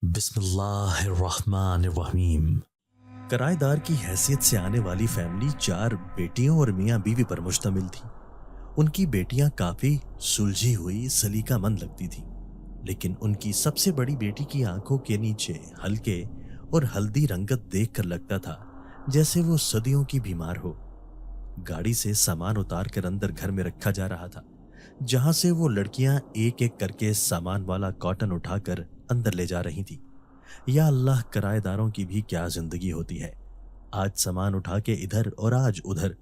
बिस्मिल्लाह अर्रहमान अर्रहीम। किराएदार की हैसियत से आने वाली फैमिली 4 बेटियों और मियाँ बीवी पर मुश्तमिल थी। उनकी बेटियां काफी सुलझी हुई सलीकामंद लगती थीं, लेकिन उनकी सबसे बड़ी बेटी की आंखों के नीचे हल्के और हल्दी रंगत देखकर लगता था जैसे वो सदियों की बीमार हो। गाड़ी से सामान उतार कर अंदर घर में रखा जा रहा था, जहां से वो लड़कियां एक एक करके सामान वाला कॉटन उठाकर अंदर ले जा रही थी। या अल्लाह, किराएदारों की भी क्या जिंदगी होती है। आज सामान उठा के इधर और आज उधर।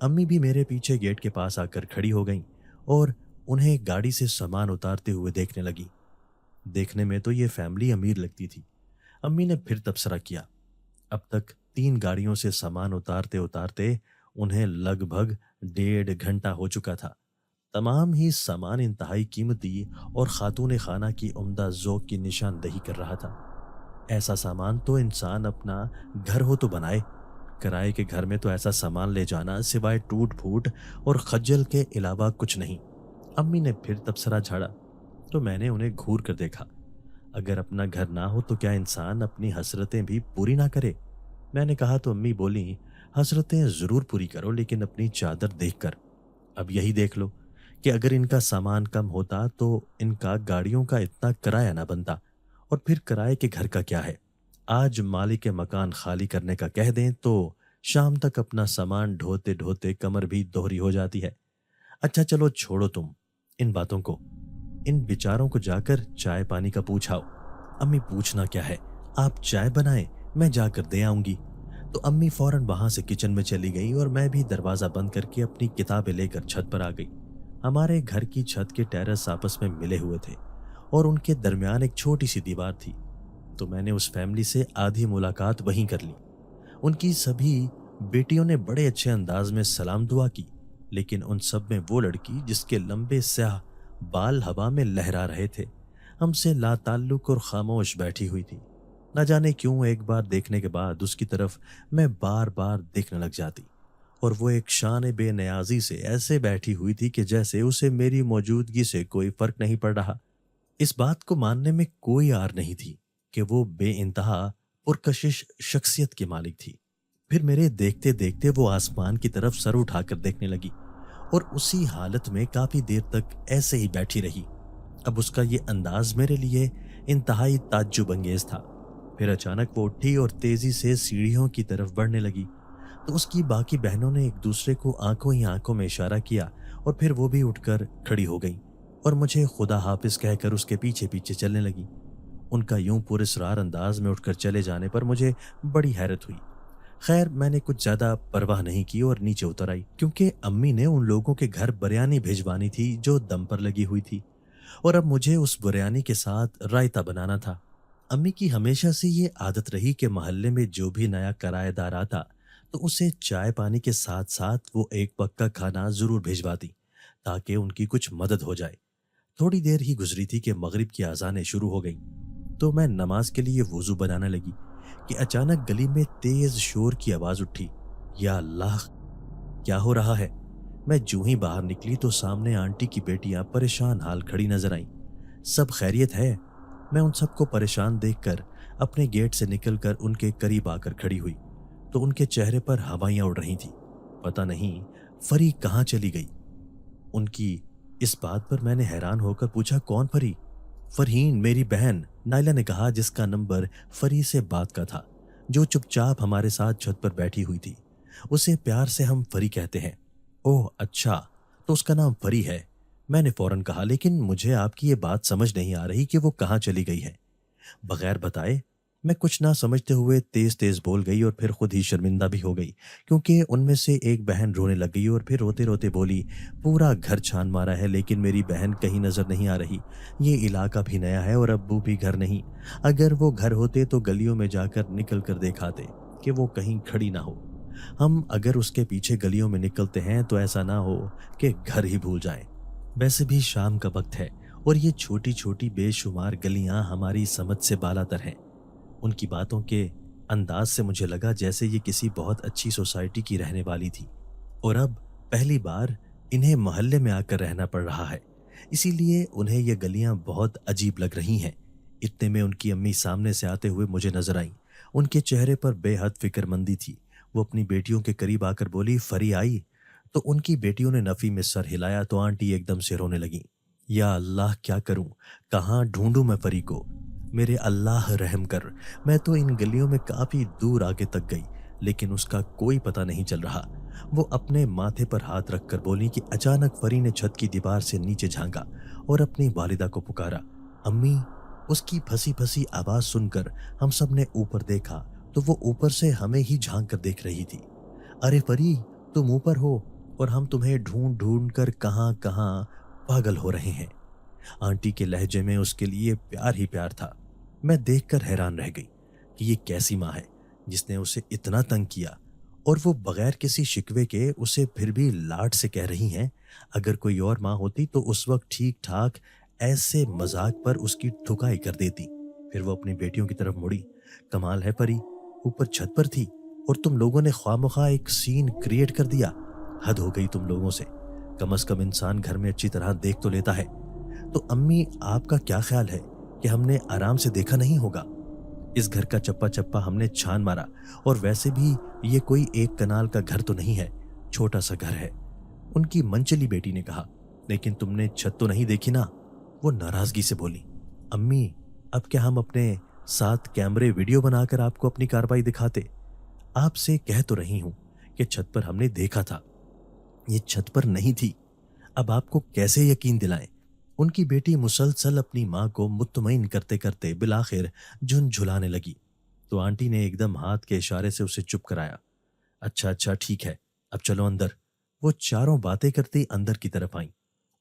अम्मी भी मेरे पीछे गेट के पास आकर खड़ी हो गईं और उन्हें गाड़ी से सामान उतारते हुए देखने लगी। देखने में तो ये फैमिली अमीर लगती थी। अम्मी ने फिर तबसरा किया। अब तक 3 गाड़ियों से सामान उतारते उतारते उन्हें लगभग 1.5 घंटा हो चुका था। तमाम ही सामान इंतहाई कीमती और खातून खाना की उम्दा ज़ौक़ की निशानदही कर रहा था। ऐसा सामान तो इंसान अपना घर हो तो बनाए। किराए के घर में तो ऐसा सामान ले जाना सिवाय टूट फूट और खज्जल के अलावा कुछ नहीं। अम्मी ने फिर तबसरा झाड़ा तो मैंने उन्हें घूर कर देखा। अगर अपना घर ना हो तो क्या इंसान अपनी हसरतें भी पूरी ना करे? मैंने कहा तो अम्मी बोली, हसरतें ज़रूर पूरी करो, लेकिन अपनी चादर देखकर। अब यही देख लो कि अगर इनका सामान कम होता तो इनका गाड़ियों का इतना किराया ना बनता। और फिर किराए के घर का क्या है? आज मालिक के मकान खाली करने का कह दें तो शाम तक अपना सामान ढोते ढोते कमर भी दोहरी हो जाती है। अच्छा चलो छोड़ो तुम इन बातों को। इन बेचारों को जाकर चाय पानी का पूछाओ। अम्मी, पूछना क्या है, आप चाय बनाएं, मैं जाकर दे आऊंगी। तो अम्मी फौरन वहां से किचन में चली गई और मैं भी दरवाजा बंद करके अपनी किताबें लेकर छत पर आ गई। हमारे घर की छत के टेरेस आपस में मिले हुए थे और उनके दरमियान एक छोटी सी दीवार थी। तो मैंने उस फैमिली से आधी मुलाकात वहीं कर ली। उनकी सभी बेटियों ने बड़े अच्छे अंदाज में सलाम दुआ की, लेकिन उन सब में वो लड़की जिसके लंबे स्याह बाल हवा में लहरा रहे थे, हमसे लाताल्लुक और खामोश बैठी हुई थी। न जाने क्यों एक बार देखने के बाद उसकी तरफ मैं बार बार देखने लग जाती, और वो एक शान बेनियाजी से ऐसे बैठी हुई थी कि जैसे उसे मेरी मौजूदगी से कोई फर्क नहीं पड़ रहा। इस बात को मानने में कोई आर नहीं थी कि वो बेइंतहा पुरकशिश शख्सियत की मालिक थी। फिर मेरे देखते देखते वो आसमान की तरफ सर उठाकर देखने लगी और उसी हालत में काफी देर तक ऐसे ही बैठी रही। अब उसका ये अंदाज मेरे लिए इंतहाई ताज्जुब अंगेज था। फिर अचानक वो उठी और तेजी से सीढ़ियों की तरफ बढ़ने लगी। तो उसकी बाकी बहनों ने एक दूसरे को आंखों ही आंखों में इशारा किया और फिर वो भी उठकर खड़ी हो गई और मुझे खुदा हाफिज कहकर उसके पीछे पीछे चलने लगी। उनका यूं पुरस्रार अंदाज में उठकर चले जाने पर मुझे बड़ी हैरत हुई। खैर, मैंने कुछ ज्यादा परवाह नहीं की और नीचे उतर आई, क्योंकि अम्मी ने उन लोगों के घर बिरयानी भिजवानी थी जो दम पर लगी हुई थी, और अब मुझे उस बिरयानी के साथ रायता बनाना था। अम्मी की हमेशा से ये आदत रही कि मोहल्ले में जो भी नया किराएदार आता तो उसे चाय पानी के साथ साथ वो एक पक्का खाना जरूर भिजवाती, ताकि उनकी कुछ मदद हो जाए। थोड़ी देर ही गुजरी थी कि मगरिब की अजानें शुरू हो गईं। तो मैं नमाज के लिए वुजू बनाने लगी कि अचानक गली में तेज शोर की आवाज उठी। या अल्लाह, क्या हो रहा है? मैं जूं ही बाहर निकली तो सामने आंटी की बेटियां परेशान हाल खड़ी नजर आईं। सब खैरियत है? मैं उन सबको परेशान देखकर अपने गेट से निकलकर उनके करीब आकर खड़ी हुई तो उनके चेहरे पर हवाइयां उड़ रही थी। पता नहीं फरी कहाँ चली गई। उनकी इस बात पर मैंने हैरान होकर पूछा, कौन फरी? फरहीन, मेरी बहन, नाइला ने कहा, जिसका नंबर फरी से बात का था, जो चुपचाप हमारे साथ छत पर बैठी हुई थी। उसे प्यार से हम फरी कहते हैं। ओह अच्छा, तो उसका नाम फरी है, मैंने फौरन कहा, लेकिन मुझे आपकी ये बात समझ नहीं आ रही कि वो कहाँ चली गई है। बगैर बताए मैं कुछ ना समझते हुए तेज तेज बोल गई और फिर खुद ही शर्मिंदा भी हो गई, क्योंकि उनमें से एक बहन रोने लग गई और फिर रोते रोते बोली, पूरा घर छान मारा है लेकिन मेरी बहन कहीं नजर नहीं आ रही। ये इलाका भी नया है और अब्बू भी घर नहीं। अगर वो घर होते तो गलियों में जाकर निकल कर दिखाते कि वो कहीं खड़ी ना हो। हम अगर उसके पीछे गलियों में निकलते हैं तो ऐसा ना हो कि घर ही भूल जाएं। वैसे भी शाम का वक्त है और ये छोटी छोटी बेशुमार गलियां हमारी समझ से बालातर हैं। उनकी बातों के अंदाज से मुझे लगा जैसे ये किसी बहुत अच्छी सोसाइटी की रहने वाली थी और अब पहली बार इन्हें मोहल्ले में आकर रहना पड़ रहा है, इसीलिए उन्हें ये गलियां बहुत अजीब लग रही हैं। इतने में उनकी अम्मी सामने से आते हुए मुझे नजर आईं। उनके चेहरे पर बेहद फिक्रमंदी थी। वो अपनी बेटियों के करीब आकर बोली, फरी आई? तो उनकी बेटियों ने नफी में सर हिलाया तो आंटी एकदम से रोने लगी। या अल्लाह, क्या करूं? कहाँ ढूंढूं मैं फरी को? मेरे अल्लाह रहम कर। मैं तो इन गलियों में काफी दूर आगे तक गई, लेकिन उसका कोई पता नहीं चल रहा। वो अपने माथे पर हाथ रखकर बोली कि अचानक फरी ने छत की दीवार से नीचे झांका और अपनी वालिदा को पुकारा, अम्मी। उसकी फंसी फंसी आवाज सुनकर हम सब ने ऊपर देखा तो वो ऊपर से हमें ही झांक कर देख रही थी। अरे फरी, तुम ऊपर हो और हम तुम्हें ढूंढ ढूंढ कर कहाँ कहाँ पागल हो रहे हैं। आंटी के लहजे में उसके लिए प्यार ही प्यार था। मैं देखकर हैरान रह गई कि ये कैसी माँ है जिसने उसे इतना तंग किया, और वो बगैर किसी शिकवे के उसे फिर भी लाड से कह रही हैं। अगर कोई और माँ होती तो उस वक्त ठीक ठाक ऐसे मजाक पर उसकी ठुकाई कर देती। फिर वो अपनी बेटियों की तरफ मुड़ी। कमाल है परी, ऊपर छत पर थी और तुम लोगों ने ख्वामख्वाह एक सीन क्रिएट कर दिया। हद हो गई तुम लोगों से। कम से कम इंसान घर में अच्छी तरह देख तो लेता है। तो अम्मी, आपका क्या ख्याल है कि हमने आराम से देखा नहीं होगा? इस घर का चप्पा चप्पा हमने छान मारा, और वैसे भी ये कोई एक कनाल का घर तो नहीं है, छोटा सा घर है। उनकी मनचली बेटी ने कहा। लेकिन तुमने छत तो नहीं देखी ना? वो नाराजगी से बोली। अम्मी, अब क्या हम अपने साथ कैमरे वीडियो बनाकर आपको अपनी कार्रवाई दिखाते? आपसे कह तो रही हूं कि छत पर हमने देखा था। ये छत पर नहीं थी। अब आपको कैसे यकीन दिलाएं? उनकी बेटी मुसलसल अपनी मां को मुत्तमईन करते करते बिलाखिर झुनझुलाने लगी। तो आंटी ने एकदम हाथ के इशारे से उसे चुप कराया। अच्छा अच्छा, ठीक है, अब चलो अंदर। वो चारों बातें करती अंदर की तरफ आई,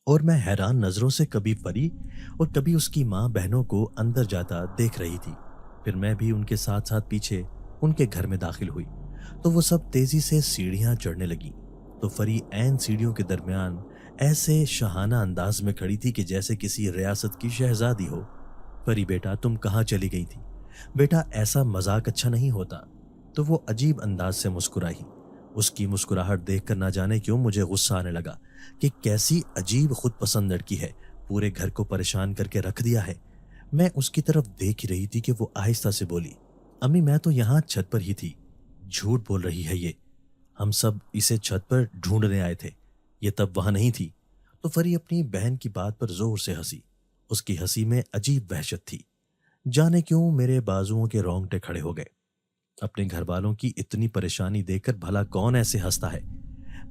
और मैं हैरान नजरों से कभी फरी और कभी उसकी माँ बहनों को अंदर जाता देख रही थी। फिर मैं भी उनके साथ साथ पीछे उनके घर में दाखिल हुई तो वो सब तेजी से सीढ़ियां चढ़ने लगी। तो फरी ऐन सीढ़ियों के दरमियान ऐसे शहाना अंदाज में खड़ी थी कि जैसे किसी रियासत की शहजादी हो। फरी बेटा, तुम कहाँ चली गई थी? बेटा, ऐसा मजाक अच्छा नहीं होता। तो वो अजीब अंदाज से मुस्कुराई। उसकी मुस्कुराहट देखकर ना जाने क्यों मुझे गुस्सा आने लगा कि कैसी अजीब खुद पसंद लड़की है, पूरे घर को परेशान करके रख दिया है। मैं उसकी तरफ देख ही रही थी कि वो आहिस्ता से बोली, अम्मी, मैं तो यहाँ छत पर ही थी। झूठ बोल रही है ये। हम सब इसे छत पर ढूंढने आए थे, ये तब वहां नहीं थी। तो फरी अपनी बहन की बात पर जोर से हंसी। उसकी हंसी में अजीब वहशत थी। जाने क्यों मेरे बाजुओं के रोंगटे खड़े हो गए। अपने घर वालों की इतनी परेशानी देखकर भला कौन ऐसे हंसता है।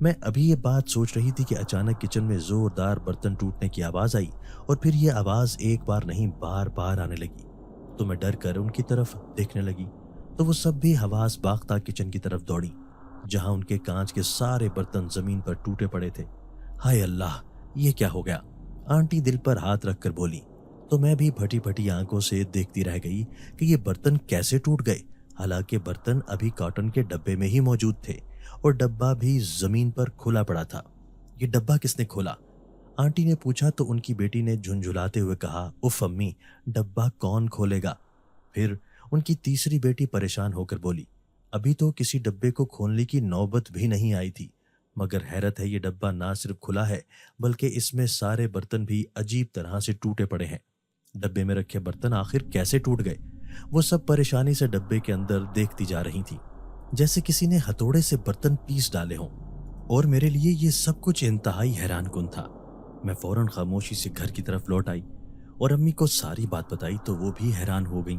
मैं अभी ये बात सोच रही थी कि अचानक किचन में जोरदार बर्तन टूटने की आवाज आई, और फिर ये आवाज एक बार नहीं बार बार आने लगी। तो मैं डर कर उनकी तरफ देखने लगी तो वो सब भी हवास बाख्ता किचन की तरफ दौड़ी, जहां उनके कांच के सारे बर्तन जमीन पर टूटे पड़े थे। हाय अल्लाह, ये क्या हो गया? आंटी दिल पर हाथ रखकर बोली। तो मैं भी फटी फटी आंखों से देखती रह गई कि ये बर्तन कैसे टूट गए। हालांकि बर्तन अभी कॉटन के डब्बे में ही मौजूद थे और डब्बा भी जमीन पर खुला पड़ा था। ये डब्बा किसने खोला? आंटी ने पूछा तो उनकी बेटी ने झुंझुलाते हुए कहा, उफ अम्मी, डब्बा कौन खोलेगा? फिर उनकी तीसरी बेटी परेशान होकर बोली, अभी तो किसी डब्बे को खोलने की नौबत भी नहीं आई थी, मगर हैरत है, ये डब्बा ना सिर्फ खुला है बल्कि इसमें सारे बर्तन भी अजीब तरह से टूटे पड़े हैं। डब्बे में रखे बर्तन आखिर कैसे टूट गए? वो सब परेशानी से डब्बे के अंदर देखती जा रही थी, जैसे किसी ने हथौड़े से बर्तन पीस डाले हों। और मेरे लिए ये सब कुछ इंतहाई हैरानकुन था। मैं फौरन खामोशी से घर की तरफ लौट आई और अम्मी को सारी बात बताई तो वो भी हैरान हो गई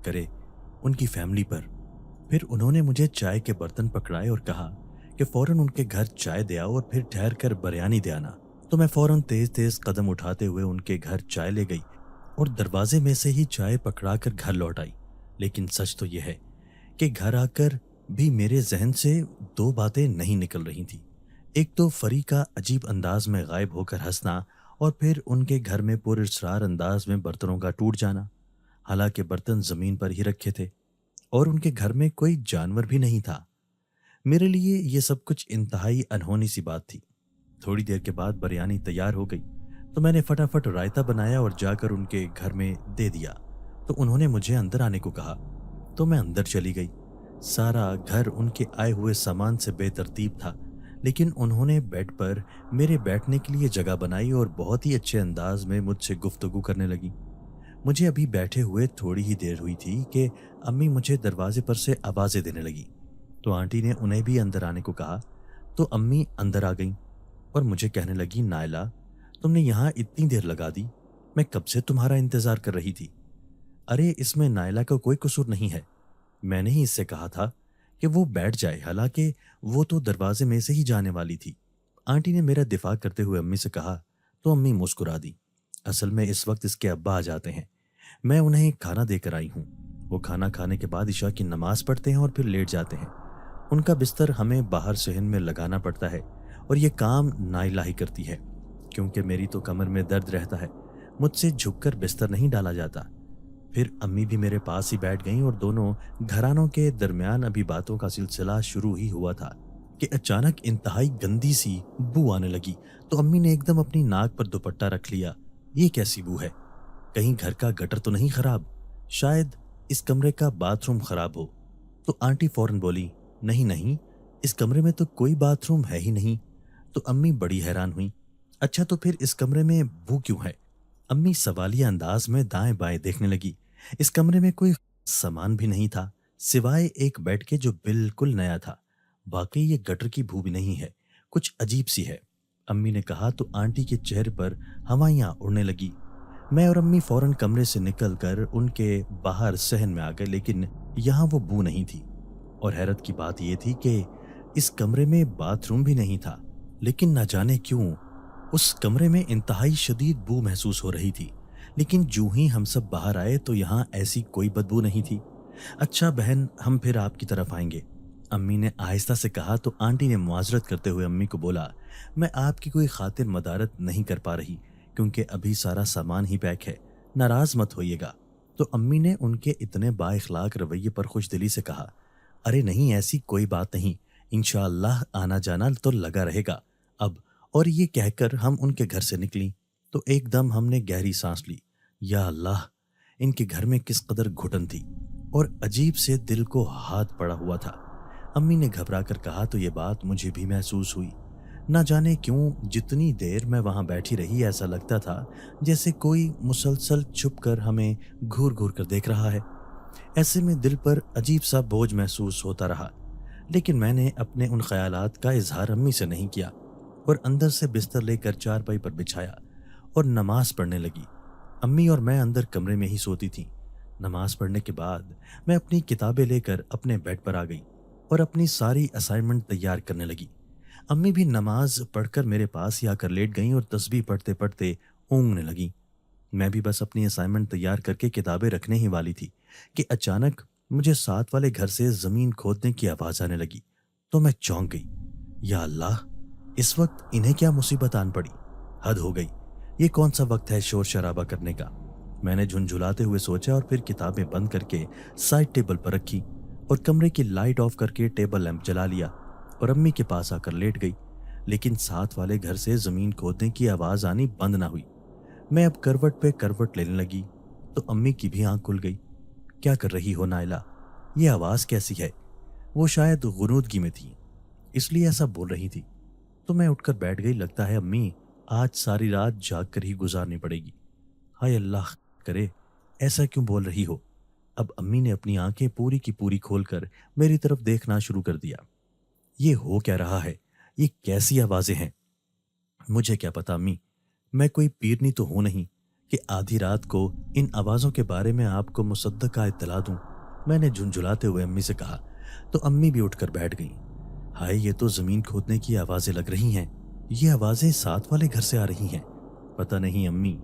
करे उनकी फैमिली पर। फिर उन्होंने मुझे चाय के बर्तन पकड़ाए और कहा कि फौरन उनके घर चाय दे आओ और फिर ठहर कर बिरयानी दे आना। तो मैं फौरन तेज तेज कदम उठाते हुए उनके घर चाय ले गई और दरवाजे में से ही चाय पकड़ा कर घर लौट आई। लेकिन सच तो यह है कि घर आकर भी मेरे जहन से दो बातें नहीं निकल रही थी। एक तो फरी का अजीब अंदाज में गायब होकर हंसना, और फिर उनके घर में पुरअसरार अंदाज में बर्तनों का टूट जाना। हालांकि बर्तन जमीन पर ही रखे थे और उनके घर में कोई जानवर भी नहीं था। मेरे लिए ये सब कुछ इंतहाई अनहोनी सी बात थी। थोड़ी देर के बाद बिरयानी तैयार हो गई तो मैंने फटाफट रायता बनाया और जाकर उनके घर में दे दिया। तो उन्होंने मुझे अंदर आने को कहा तो मैं अंदर चली गई। सारा घर उनके आए हुए सामान से बेतरतीब था, लेकिन उन्होंने बेड पर मेरे बैठने के लिए जगह बनाई और बहुत ही अच्छे अंदाज में मुझसे गुफ्तगू करने लगी। मुझे अभी बैठे हुए थोड़ी ही देर हुई थी कि अम्मी मुझे दरवाजे पर से आवाज़ें देने लगी। तो आंटी ने उन्हें भी अंदर आने को कहा। तो अम्मी अंदर आ गईं और मुझे कहने लगी, नायला, तुमने यहाँ इतनी देर लगा दी, मैं कब से तुम्हारा इंतज़ार कर रही थी। अरे इसमें नायला का कोई कसूर नहीं है, मैंने ही इससे कहा था कि वो बैठ जाए, हालांकि वो तो दरवाजे में से ही जाने वाली थी। आंटी ने मेरा दिफा करते हुए अम्मी से कहा। तो अम्मी मुस्कुरा दी। असल में इस वक्त इसके अब्बा आ जाते हैं, मैं उन्हें खाना देकर आई हूँ। वो खाना खाने के बाद इशा की नमाज पढ़ते हैं और फिर लेट जाते हैं। उनका बिस्तर हमें बाहर सहन में लगाना पड़ता है और ये काम नाइला ही करती है, क्योंकि मेरी तो कमर में दर्द रहता है, मुझसे झुककर बिस्तर नहीं डाला जाता। फिर अम्मी भी मेरे पास ही बैठ गईं और दोनों घरानों के दरमियान अभी बातों का सिलसिला शुरू ही हुआ था कि अचानक इंतहाई गंदी सी बू आने लगी। तो अम्मी ने एकदम अपनी नाक पर दुपट्टा रख लिया। ये कैसी बू है? कहीं घर का गटर तो नहीं खराब? शायद इस कमरे का बाथरूम खराब हो। तो आंटी फौरन बोली, नहीं नहीं, इस कमरे में तो कोई बाथरूम है ही नहीं। तो अम्मी बड़ी हैरान हुई। अच्छा तो फिर इस कमरे में बू क्यों है? अम्मी सवालिया अंदाज में दाएं बाएं देखने लगी। इस कमरे में कोई सामान भी नहीं था सिवाय एक बेड के, जो बिल्कुल नया था। वाकई ये गटर की बू भी नहीं है, कुछ अजीब सी है, अम्मी ने कहा। तो आंटी के चेहरे पर हवाइयां उड़ने लगी। मैं और अम्मी फौरन कमरे से निकलकर उनके बाहर सहन में आ गए, लेकिन यहाँ वो बू नहीं थी। और हैरत की बात यह थी कि इस कमरे में बाथरूम भी नहीं था, लेकिन न जाने क्यों उस कमरे में इंतहाई शदीद बू महसूस हो रही थी। लेकिन जूं ही हम सब बाहर आए तो यहाँ ऐसी कोई बदबू नहीं थी। अच्छा बहन, हम फिर आपकी तरफ आएंगे, अम्मी ने आहिस्ता से कहा। तो आंटी ने मुआजरत करते हुए अम्मी को बोला, मैं आपकी कोई खातिर मदारत नहीं कर पा रही, क्योंकि अभी सारा सामान ही पैक है, नाराज मत होइएगा। तो अम्मी ने उनके इतने बाइखलाक रवैये पर खुशदिली से कहा, अरे नहीं, ऐसी कोई बात नहीं, इंशाअल्लाह आना जाना तो लगा रहेगा अब। और ये कहकर हम उनके घर से निकली तो एकदम हमने गहरी सांस ली। या अल्लाह, इनके घर में किस कदर घुटन थी और अजीब से दिल को हाथ पड़ा हुआ था। अम्मी ने घबरा कर कहा। तो ये बात मुझे भी महसूस हुई। ना जाने क्यों जितनी देर मैं वहां बैठी रही, ऐसा लगता था जैसे कोई मुसलसल छुप कर हमें घूर घूर कर देख रहा है। ऐसे में दिल पर अजीब सा बोझ महसूस होता रहा, लेकिन मैंने अपने उन ख्यालात का इजहार अम्मी से नहीं किया और अंदर से बिस्तर लेकर चारपाई पर बिछाया और नमाज पढ़ने लगी। अम्मी और मैं अंदर कमरे में ही सोती थीं। नमाज पढ़ने के बाद मैं अपनी किताबें लेकर अपने बेड पर आ गई और अपनी सारी असाइनमेंट तैयार करने लगी। अम्मी भी नमाज पढ़कर मेरे पास ही आकर लेट गईं और तस्बीह पढ़ते पढ़ते ऊँघने लगी। मैं भी बस अपनी असाइनमेंट तैयार करके किताबें रखने ही वाली थी कि अचानक मुझे साथ वाले घर से जमीन खोदने की आवाज आने लगी। तो मैं चौंक गई। या अल्लाह, इस वक्त इन्हें क्या मुसीबत आन पड़ी? हद हो गई, ये कौन सा वक्त है शोर शराबा करने का? मैंने झुंझुलाते हुए सोचा और फिर किताबें बंद करके साइड टेबल पर रखी और कमरे की लाइट ऑफ करके टेबल लैंप जला लिया और अम्मी के पास आकर लेट गई। लेकिन साथ वाले घर से जमीन खोदने की आवाज आनी बंद ना हुई। मैं अब करवट पे करवट लेने लगी तो अम्मी की भी आंख खुल गई। क्या कर रही हो नायला? ये आवाज कैसी है? वो शायद गुनूदगी में थी, इसलिए ऐसा बोल रही थी। तो मैं उठकर बैठ गई। लगता है अम्मी आज सारी रात जाग कर ही गुजारनी पड़ेगी। हाय अल्लाह करे, ऐसा क्यों बोल रही हो? अब अम्मी ने अपनी आंखें पूरी की पूरी खोलकर मेरी तरफ देखना शुरू कर दिया। ये हो क्या रहा है? ये कैसी आवाजें हैं? मुझे क्या पता अम्मी, मैं कोई पीरनी तो हूं नहीं कि आधी रात को इन आवाजों के बारे में आपको मुसद्दका इत्तला दूं, मैंने झुंझुलाते हुए अम्मी से कहा। तो अम्मी भी उठकर बैठ गईं। हाय, ये तो जमीन खोदने की आवाजें लग रही हैं। ये आवाजें साथ वाले घर से आ रही हैं। पता नहीं अम्मी,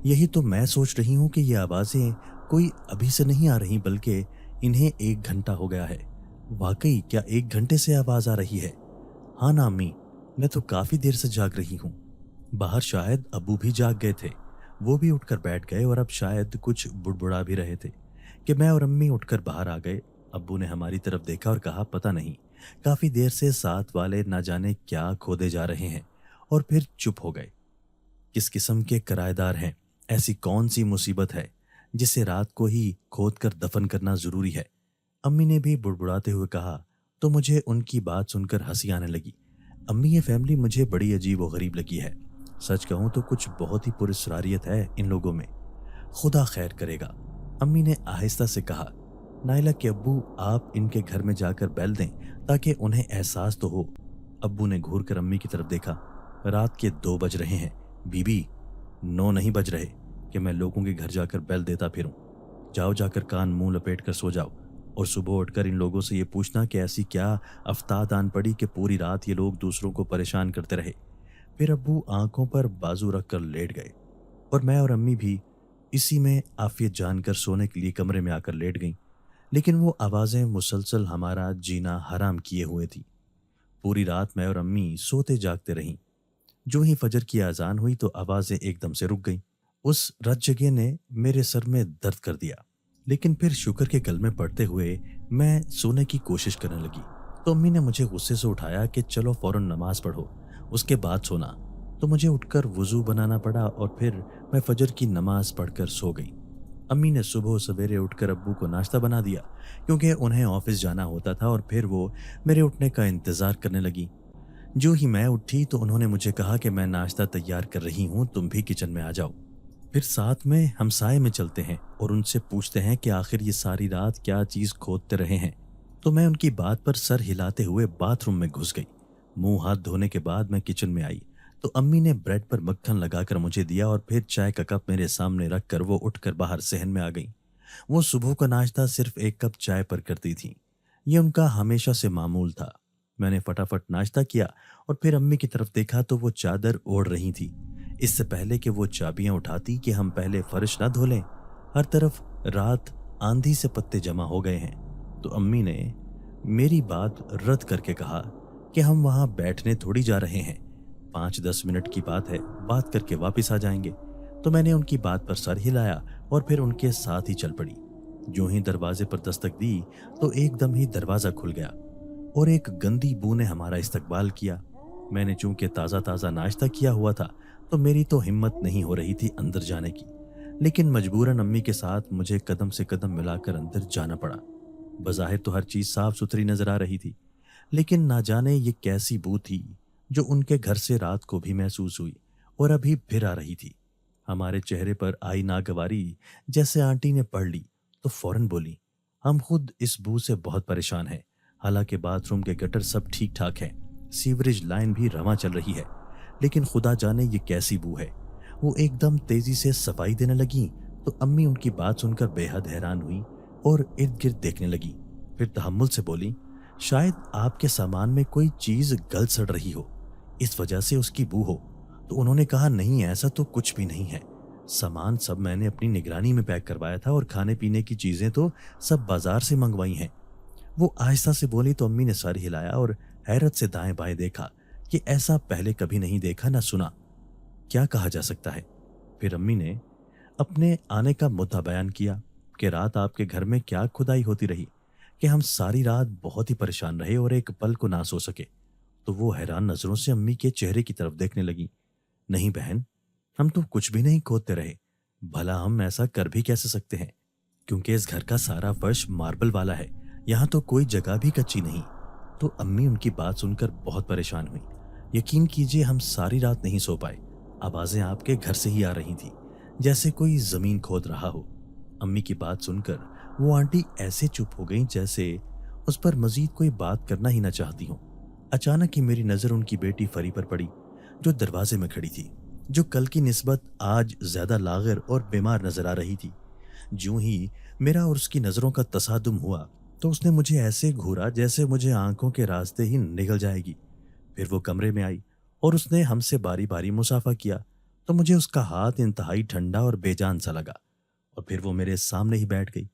यही तो मैं सोच रही हूं कि ये आवाजें कोई अभी से नहीं आ रही, बल्कि इन्हें 1 घंटा हो गया है। वाकई क्या 1 घंटे से आवाज आ रही है? हाँ ना अम्मी, मैं तो काफी देर से जाग रही हूँ। बाहर शायद अब्बू भी जाग गए थे, वो भी उठकर बैठ गए और अब शायद कुछ बुड़बुड़ा भी रहे थे कि मैं और अम्मी उठकर बाहर आ गए। अब्बू ने हमारी तरफ देखा और कहा, पता नहीं, काफी देर से साथ वाले ना जाने क्या खोदे जा रहे हैं, और फिर चुप हो गए। किस किस्म के किराएदार हैं? ऐसी कौन सी मुसीबत है जिसे रात को ही खोद कर दफन करना जरूरी है? अम्मी ने भी बुड़बुड़ाते हुए कहा। तो मुझे उनकी बात सुनकर हंसी आने लगी। अम्मी, ये फैमिली मुझे बड़ी अजीब और गरीब लगी है। सच कहूं तो कुछ बहुत ही पुरस्कारियत है इन लोगों में। خدا خیر کرے گا۔ امی نے آہستہ سے کہا، نائلہ کے ابو آپ ان کے گھر میں جا کر بیل دیں تاکہ انہیں احساس تو ہو۔ ابو نے گھور کر امی کی طرف دیکھا۔ رات کے 2 بج رہے ہیں بی بی، 9 نہیں بج رہے کہ میں لوگوں کے گھر جا کر بیل دیتا پھروں۔ جاؤ جا کر کان منہ لپیٹ کر سو جاؤ، اور صبح اٹھ کر ان لوگوں سے یہ پوچھنا کہ ایسی کیا افتاد آن پڑی کہ پوری رات یہ لوگ دوسروں کو پریشان کرتے رہے۔ پھر ابو آنکھوں پر بازو رکھ کر لیٹ گئے، اور میں اور امی بھی اسی میں عافیت جان کر سونے کے لیے کمرے میں آ کر لیٹ گئیں۔ لیکن وہ آوازیں مسلسل ہمارا جینا حرام کیے ہوئے تھی۔ پوری رات میں اور امی سوتے جاگتے رہیں۔ جو ہی فجر کی اذان ہوئی تو آوازیں ایک دم سے رک گئیں۔ اس رت جگہ نے میرے سر میں درد کر دیا، لیکن پھر شکر کے کلمے پڑھتے ہوئے میں سونے کی کوشش کرنے لگی تو امی نے مجھے غصے سے اٹھایا کہ چلو فوراً نماز پڑھو، اس کے بعد سونا۔ تو مجھے اٹھ کر وضو بنانا پڑا اور پھر میں فجر کی نماز پڑھ کر سو گئی۔ امی نے صبح سویرے اٹھ کر ابو کو ناشتہ بنا دیا کیونکہ انہیں آفس جانا ہوتا تھا، اور پھر وہ میرے اٹھنے کا انتظار کرنے لگی۔ جو ہی میں اٹھی تو انہوں نے مجھے کہا کہ میں ناشتہ تیار کر رہی ہوں، تم بھی کچن میں آ جاؤ، پھر ساتھ میں ہمسائے میں چلتے ہیں اور ان سے پوچھتے ہیں کہ آخر یہ ساری رات کیا چیز کھودتے رہے ہیں۔ تو میں ان کی بات پر سر ہلاتے ہوئے باتھ روم میں گھس گئی۔ منہ ہاتھ دھونے کے بعد میں کچن میں آئی تو امی نے بریڈ پر مکھن لگا کر مجھے دیا، اور پھر چائے کا کپ میرے سامنے رکھ کر وہ اٹھ کر باہر صحن میں آ گئیں۔ وہ صبح کا ناشتہ صرف 1 کپ چائے پر کرتی تھیں۔ یہ ان کا ہمیشہ سے معمول تھا۔ میں نے فٹافٹ ناشتہ کیا اور پھر امی کی طرف دیکھا تو وہ چادر اوڑھ رہی تھی۔ اس سے پہلے کہ وہ چابیاں اٹھاتی کہ ہم پہلے فرش نہ دھو لیں، ہر طرف رات آندھی سے پتے جمع ہو گئے ہیں۔ تو امی نے میری بات رد کر کے کہا کہ ہم وہاں بیٹھنے تھوڑی جا رہے ہیں، 5-10 منٹ کی بات ہے، بات کر کے واپس آ جائیں گے۔ تو میں نے ان کی بات پر سر ہلایا اور پھر ان کے ساتھ ہی چل پڑی۔ جو ہی دروازے پر دستک دی تو ایک دم ہی دروازہ کھل گیا اور ایک گندی بو نے ہمارا استقبال کیا۔ میں نے چونکہ تازہ تازہ ناشتہ کیا ہوا تھا تو میری تو ہمت نہیں ہو رہی تھی اندر جانے کی، لیکن مجبوراً امی کے ساتھ مجھے قدم سے قدم ملا کر اندر جانا پڑا۔ بظاہر تو ہر چیز صاف ستھری نظر آ رہی تھی، لیکن نہ جانے یہ کیسی بو تھی جو ان کے گھر سے رات کو بھی محسوس ہوئی اور ابھی پھر آ رہی تھی۔ ہمارے چہرے پر آئی ناگواری جیسے آنٹی نے پڑھ لی تو فوراً بولی، ہم خود اس بو سے بہت پریشان ہیں، حالانکہ باتھ روم کے گٹر سب ٹھیک ٹھاک ہیں، سیوریج لائن بھی رواں چل رہی ہے، لیکن خدا جانے یہ کیسی بو ہے۔ وہ ایک دم تیزی سے صفائی دینے لگیں تو امی ان کی بات سن کر بے حد حیران ہوئی اور ارد گرد دیکھنے لگی۔ پھر تحمل سے بولی، شاید آپ کے سامان میں کوئی چیز گل سڑ رہی ہو، اس وجہ سے اس کی بو ہو۔ تو انہوں نے کہا، نہیں ایسا تو کچھ بھی نہیں ہے، سامان سب میں نے اپنی نگرانی میں پیک کروایا تھا اور کھانے پینے کی چیزیں تو سب بازار سے منگوائی ہیں۔ وہ آہستہ سے بولی تو امی نے سر ہلایا اور حیرت سے دائیں بائیں دیکھا کہ ایسا پہلے کبھی نہیں دیکھا نہ سنا، کیا کہا جا سکتا ہے۔ پھر امی نے اپنے آنے کا مدعا بیان کیا کہ رات آپ کے گھر میں کیا کھدائی ہوتی رہی کہ ہم ساری رات بہت ہی پریشان رہے اور ایک پل کو نہ سو سکے۔ تو وہ حیران نظروں سے امی کے چہرے کی طرف دیکھنے لگی۔ نہیں بہن، ہم تو کچھ بھی نہیں کھودتے رہے، بھلا ہم ایسا کر بھی کیسے سکتے ہیں، کیونکہ اس گھر کا سارا فرش ماربل والا ہے، یہاں تو کوئی جگہ بھی کچی نہیں۔ تو امی ان کی بات سن کر بہت پریشان ہوئی۔ یقین کیجئے ہم ساری رات نہیں سو پائے، آوازیں آپ کے گھر سے ہی آ رہی تھیں جیسے کوئی زمین کھود رہا ہو۔ امی کی بات سن کر وہ آنٹی ایسے چپ ہو گئیں جیسے اس پر مزید کوئی بات کرنا ہی نہ چاہتی ہوں۔ اچانک ہی میری نظر ان کی بیٹی فری پر پڑی جو دروازے میں کھڑی تھی، جو کل کی نسبت آج زیادہ لاغر اور بیمار نظر آ رہی تھی۔ جو ہی میرا اور اس کی نظروں کا تصادم ہوا تو اس نے مجھے ایسے گھورا جیسے مجھے آنکھوں کے راستے ہی نگل جائے گی۔ پھر وہ کمرے میں آئی اور اس نے ہم سے باری باری مصافحہ کیا تو مجھے اس کا ہاتھ انتہائی ٹھنڈا اور بے جان سا لگا، اور پھر وہ میرے سامنے ہی بیٹھ گئی،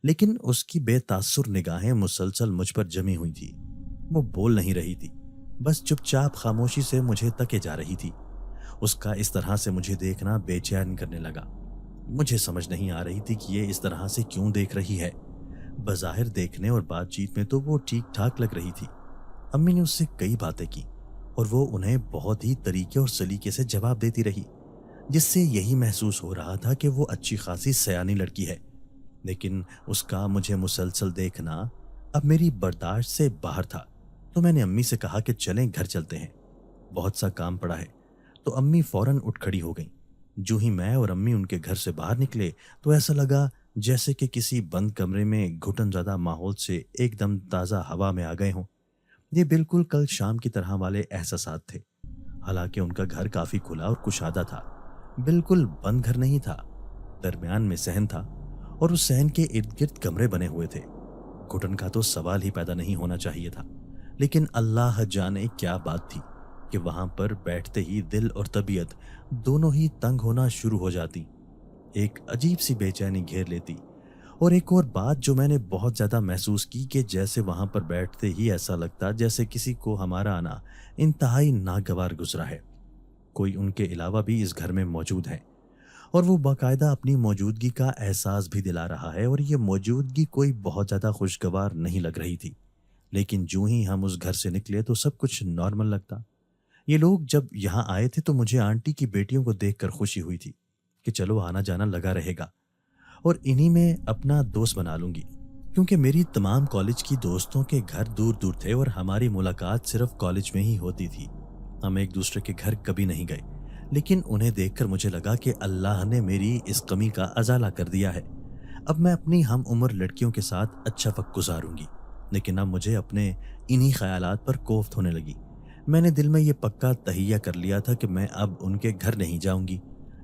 لیکن اس کی بے تاثر نگاہیں مسلسل مجھ پر جمی ہوئی تھی۔ وہ بول نہیں رہی تھی، بس چپ چاپ خاموشی سے مجھے تکے جا رہی تھی۔ اس کا اس طرح سے مجھے دیکھنا بے چین کرنے لگا۔ مجھے سمجھ نہیں آ رہی تھی کہ یہ اس طرح سے کیوں دیکھ رہی ہے۔ بظاہر دیکھنے اور بات چیت میں تو وہ ٹھیک ٹھاک لگ رہی تھی۔ امی نے اس سے کئی باتیں کی اور وہ انہیں بہت ہی طریقے اور سلیقے سے جواب دیتی رہی، جس سے یہی محسوس ہو رہا تھا کہ وہ اچھی خاصی سیانی لڑکی ہے، لیکن اس کا مجھے مسلسل دیکھنا اب میری برداشت سے باہر تھا۔ تو میں نے امی سے کہا کہ چلیں گھر چلتے ہیں، بہت سا کام پڑا ہے۔ تو امی فوراً اٹھ کھڑی ہو گئیں۔ جو ہی میں اور امی ان کے گھر سے باہر نکلے تو ایسا لگا جیسے کہ کسی بند کمرے میں گھٹن زدہ ماحول سے ایک دم تازہ ہوا میں آ گئے ہوں۔ یہ بالکل کل شام کی طرح والے احساسات تھے، حالانکہ ان کا گھر کافی کھلا اور کشادہ تھا۔ بالکل بند گھر نہیں تھا، درمیان میں صحن تھا اور اس صحن کے ارد گرد کمرے بنے ہوئے تھے۔ گھٹن کا تو سوال ہی پیدا نہیں ہونا چاہیے تھا، لیکن اللہ جانے کیا بات تھی کہ وہاں پر بیٹھتے ہی دل اور طبیعت دونوں ہی تنگ ہونا شروع ہو جاتی۔ ایک عجیب سی بے چینی گھیر لیتی، اور ایک اور بات جو میں نے بہت زیادہ محسوس کی کہ جیسے وہاں پر بیٹھتے ہی ایسا لگتا جیسے کسی کو ہمارا آنا انتہائی ناگوار گزرا ہے، کوئی ان کے علاوہ بھی اس گھر میں موجود ہے اور وہ باقاعدہ اپنی موجودگی کا احساس بھی دلا رہا ہے، اور یہ موجودگی کوئی بہت زیادہ خوشگوار نہیں لگ رہی تھی۔ لیکن جو ہی ہم اس گھر سے نکلے تو سب کچھ نارمل لگتا۔ یہ لوگ جب یہاں آئے تھے تو مجھے آنٹی کی بیٹیوں کو دیکھ کر خوشی ہوئی تھی کہ چلو آنا جانا لگا رہے گا اور انہی میں اپنا دوست بنا لوں گی، کیونکہ میری تمام کالج کی دوستوں کے گھر دور دور تھے اور ہماری ملاقات صرف کالج میں ہی ہوتی تھی۔ ہم ایک دوسرے کے گھر کبھی نہیں گئے، لیکن انہیں دیکھ کر مجھے لگا کہ اللہ نے میری اس کمی کا ازالہ کر دیا ہے۔ اب میں اپنی ہم عمر لڑکیوں کے ساتھ اچھا وقت گزاروں گی، لیکن اب مجھے اپنے انہی خیالات پر کوفت ہونے لگی۔ میں نے دل میں یہ پکا تہیہ کر لیا تھا کہ میں اب ان کے گھر نہیں جاؤں گی۔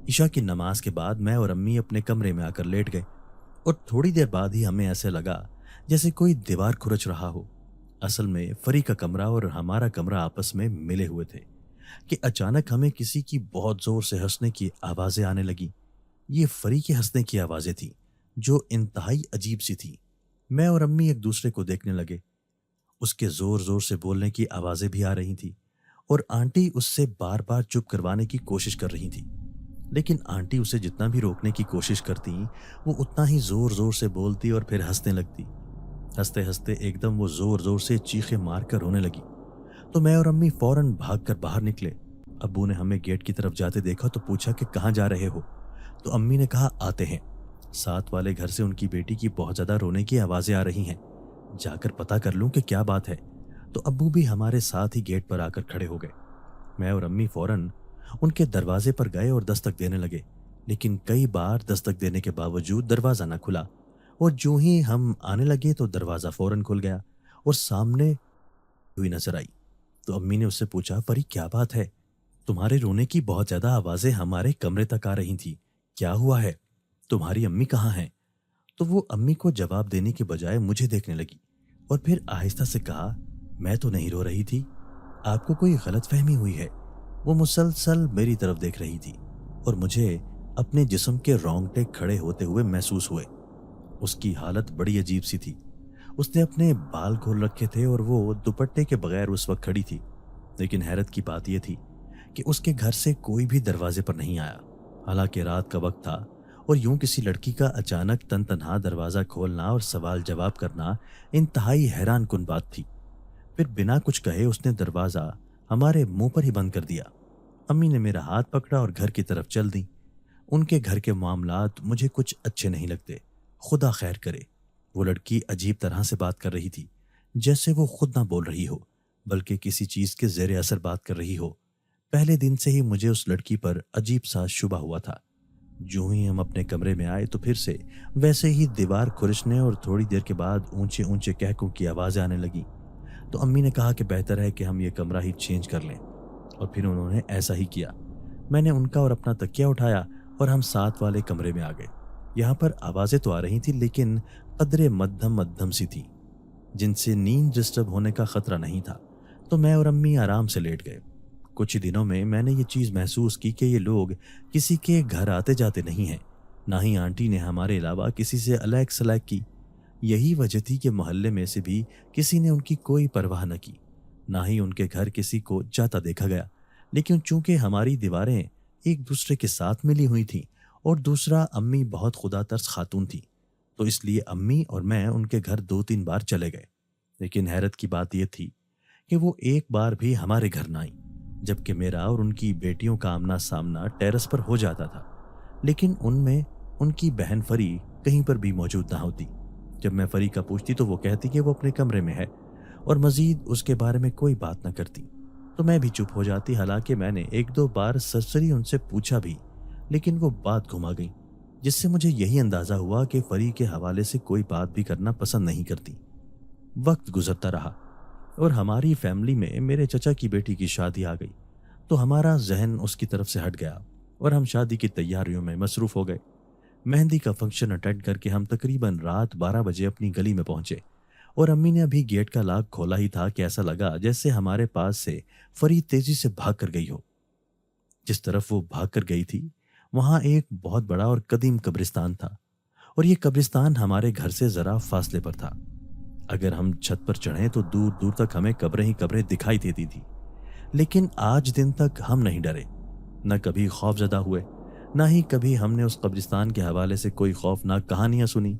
عشاء کی نماز کے بعد میں اور امی اپنے کمرے میں آ کر لیٹ گئے، اور تھوڑی دیر بعد ہی ہمیں ایسے لگا جیسے کوئی دیوار کھرچ رہا ہو۔ اصل میں فری کا کمرہ اور ہمارا کمرہ آپس میں ملے ہوئے تھے کہ اچانک ہمیں کسی کی بہت زور سے ہنسنے کی آوازیں آنے لگی۔ یہ فری کے ہنسنے کی آوازیں تھیں جو انتہائی عجیب سی تھیں۔ میں اور امی ایک دوسرے کو دیکھنے لگے۔ اس کے زور زور سے بولنے کی آوازیں بھی آ رہی تھیں اور آنٹی اس سے بار بار چپ کروانے کی کوشش کر رہی تھی، لیکن آنٹی اسے جتنا بھی روکنے کی کوشش کرتی وہ اتنا ہی زور زور سے بولتی اور پھر ہنسنے لگتی۔ ہنستے ہنستے ایک دم وہ زور زور سے چیخیں مار کر رونے لگی تو میں اور امی فوراً بھاگ کر باہر نکلے۔ ابو نے ہمیں گیٹ کی طرف جاتے دیکھا تو پوچھا کہ کہاں جا رہے ہو؟ تو امی نے کہا آتے ہیں، ساتھ والے گھر سے ان کی بیٹی کی بہت زیادہ رونے کی آوازیں آ رہی ہیں، جا کر پتہ کر لوں کہ کیا بات ہے۔ تو ابو بھی ہمارے ساتھ ہی گیٹ پر آ کر کھڑے ہو گئے۔ میں اور امی فوراً ان کے دروازے پر گئے اور دستک دینے لگے، لیکن کئی بار دستک دینے کے باوجود دروازہ نہ کھلا، اور جو ہی ہم آنے لگے تو دروازہ فوراً کھل گیا اور سامنے ہوئی نظر آئی۔ تو امی نے اس سے پوچھا فری کیا بات ہے؟ تمہارے رونے کی بہت زیادہ آوازیں ہمارے کمرے تک آ رہی تھی، کیا ہوا ہے؟ تمہاری امی کہاں ہیں؟ تو وہ امی کو جواب دینے کے بجائے مجھے دیکھنے لگی اور پھر آہستہ سے کہا میں تو نہیں رو رہی تھی، آپ کو کوئی غلط فہمی ہوئی ہے۔ وہ مسلسل میری طرف دیکھ رہی تھی اور مجھے اپنے جسم کے رونگٹے کھڑے ہوتے ہوئے محسوس ہوئے۔ اس کی حالت بڑی عجیب سی تھی۔ اس نے اپنے بال کھول رکھے تھے اور وہ دوپٹے کے بغیر اس وقت کھڑی تھی، لیکن حیرت کی بات یہ تھی کہ اس کے گھر سے کوئی بھی دروازے پر نہیں آیا، حالانکہ رات کا وقت تھا اور یوں کسی لڑکی کا اچانک تن تنہا دروازہ کھولنا اور سوال جواب کرنا انتہائی حیران کن بات تھی۔ پھر بنا کچھ کہے اس نے دروازہ ہمارے منہ پر ہی بند کر دیا۔ امی نے میرا ہاتھ پکڑا اور گھر کی طرف چل دی۔ ان کے گھر کے معاملات مجھے کچھ اچھے نہیں لگتے، خدا خیر کرے۔ وہ لڑکی عجیب طرح سے بات کر رہی تھی، جیسے وہ خود نہ بول رہی ہو بلکہ کسی چیز کے زیر اثر بات کر رہی ہو۔ پہلے دن سے ہی مجھے اس لڑکی پر عجیب سا شبہ ہوا تھا۔ جو ہی ہم اپنے کمرے میں آئے تو پھر سے ویسے ہی دیوار کھرچنے اور تھوڑی دیر کے بعد اونچے اونچے کہکوں کی آوازیں آنے لگی۔ تو امی نے کہا کہ بہتر ہے کہ ہم یہ کمرہ ہی چینج کر لیں، اور پھر انہوں نے ایسا ہی کیا۔ میں نے ان کا اور اپنا تکیہ اٹھایا اور ہم ساتھ والے کمرے میں آ گئے۔ یہاں پر آوازیں تو آ رہی تھیں لیکن قدرے مدھم مدھم سی تھیں، جن سے نیند ڈسٹرب ہونے کا خطرہ نہیں تھا۔ تو میں اور امی آرام سے لیٹ گئے۔ کچھ دنوں میں میں نے یہ چیز محسوس کی کہ یہ لوگ کسی کے گھر آتے جاتے نہیں ہیں، نہ ہی آنٹی نے ہمارے علاوہ کسی سے الیک سلیک کی۔ یہی وجہ تھی کہ محلے میں سے بھی کسی نے ان کی کوئی پرواہ نہ کی، نہ ہی ان کے گھر کسی کو جاتا دیکھا گیا۔ لیکن چونکہ ہماری دیواریں ایک دوسرے کے ساتھ ملی ہوئی تھیں اور دوسرا امی بہت خدا ترس خاتون تھی، تو اس لیے امی اور میں ان کے گھر 2-3 بار چلے گئے۔ لیکن حیرت کی بات یہ تھی کہ وہ ایک بار بھی ہمارے گھر نہ آئیں، جبکہ میرا اور ان کی بیٹیوں کا آمنا سامنا ٹیرس پر ہو جاتا تھا، لیکن ان میں ان کی بہن فری کہیں پر بھی موجود نہ ہوتی۔ جب میں فری کا پوچھتی تو وہ کہتی کہ وہ اپنے کمرے میں ہے اور مزید اس کے بارے میں کوئی بات نہ کرتی، تو میں بھی چپ ہو جاتی۔ حالانکہ میں نے 1-2 بار سرسری ان سے پوچھا بھی، लेकिन वो बात घुमा गई, जिससे मुझे यही अंदाजा हुआ कि फरी के हवाले से कोई बात भी करना पसंद नहीं करती। वक्त गुजरता रहा और हमारी फैमिली में मेरे चचा की बेटी की शादी आ गई, तो हमारा जहन उसकी तरफ से हट गया और हम शादी की तैयारियों में मसरूफ हो गए। मेहंदी का फंक्शन अटेंड करके हम तकरीबन रात 12 बजे अपनी गली में पहुंचे और अम्मी ने अभी गेट का लॉक खोला ही था कि ऐसा लगा जैसे हमारे पास से फरी तेजी से भाग कर गई हो। जिस तरफ वो भाग कर गई थी वहां एक बहुत बड़ा और कदीम कब्रिस्तान था और ये कब्रिस्तान हमारे घर से जरा फासले पर था। अगर हम छत पर चढ़े तो दूर दूर तक हमें कब्रें ही कब्रें दिखाई देती थी। लेकिन आज दिन तक हम नहीं डरे, न कभी खौफजदा हुए, न ही कभी हमने उस कब्रिस्तान के हवाले से कोई खौफनाक कहानियां सुनी।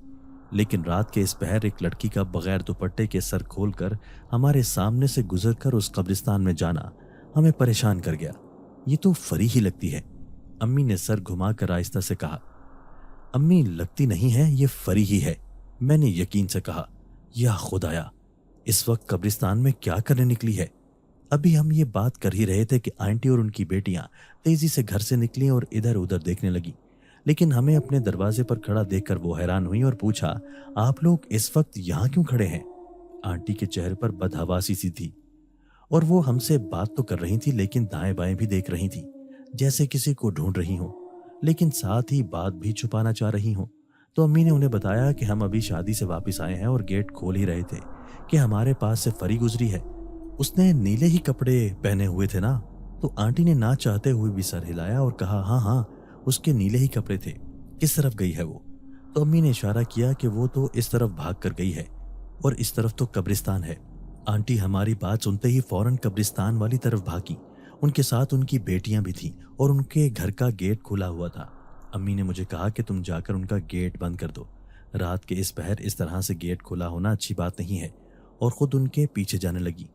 लेकिन रात के इस पहर एक लड़की का बगैर दुपट्टे के सर खोलकर हमारे सामने से गुजरकर उस कब्रिस्तान में जाना हमें परेशान कर गया। ये तो फरी ही लगती है, अम्मी ने सर घुमाकर आहिस्ता से कहा। अम्मी, लगती नहीं है, ये फरी ही है, मैंने यकीन से कहा। या खुदाया, इस वक्त कब्रिस्तान में क्या करने निकली है? अभी हम ये बात कर ही रहे थे कि आंटी और उनकी बेटियां तेजी से घर से निकली और इधर उधर देखने लगी। लेकिन हमें अपने दरवाजे पर खड़ा देखकर वो हैरान हुई और पूछा, आप लोग इस वक्त यहाँ क्यों खड़े हैं? आंटी के चेहरे पर बदहवासी सी थी और वो हमसे बात तो कर रही थी लेकिन दाएं बाएं भी देख रही थी, जैसे किसी को ढूंढ रही हो, लेकिन साथ ही बात भी छुपाना चाह रही हो। तो अम्मी ने उन्हें बताया कि हम अभी शादी से वापस आए हैं और गेट खोल ही रहे थे कि हमारे पास से फरी गुजरी है। उसने नीले ही कपड़े पहने हुए थे ना? तो आंटी ने ना चाहते हुए भी सर हिलाया और कहा, हाँ हाँ, उसके नीले ही कपड़े थे। किस तरफ गई है वो? तो अम्मी ने इशारा किया कि वो तो इस तरफ भाग कर गई है और इस तरफ तो कब्रिस्तान है। आंटी हमारी बात सुनते ही फौरन कब्रिस्तान वाली तरफ भागी। उनके साथ उनकी बेटियां भी थीं और उनके घर का गेट खुला हुआ था। अम्मी ने मुझे कहा कि तुम जाकर उनका गेट बंद कर दो। रात के इस पहर इस तरह से गेट खुला होना अच्छी बात नहीं है, और खुद उनके पीछे जाने लगी।